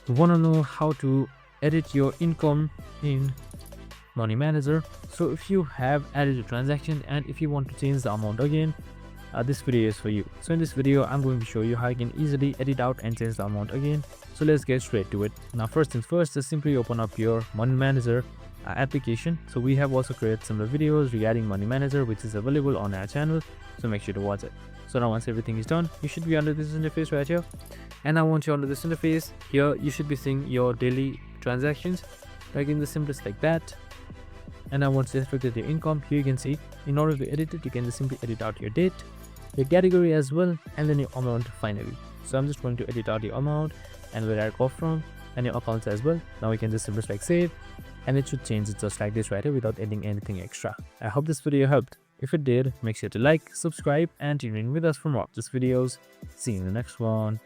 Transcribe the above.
Want to know how to edit your income in Money Manager? So if you have added a transaction and if you want to change the amount again, this video is for you. So in this video I'm going to show you how you can easily edit out and change the amount again. So let's get straight to it. Now first things first, just simply open up your Money Manager application. So we have also created similar videos regarding Money Manager which is available on our channel, so make sure to watch it. So now once everything is done, you should be under this interface right here, and I want you under this interface here. You should be seeing your daily transactions, like in the simplest like that. And I want to just look at your income. Here you can see, in order to edit it, you can just simply edit out your date, your category as well, and then your amount finally. So I'm just going to edit out the amount and where I got from, and your accounts as well. Now we can just simply like save, and it should change it just like this right here without adding anything extra. I hope this video helped. If it did, make sure to like, subscribe, and tune in with us for more of these videos. See you in the next one.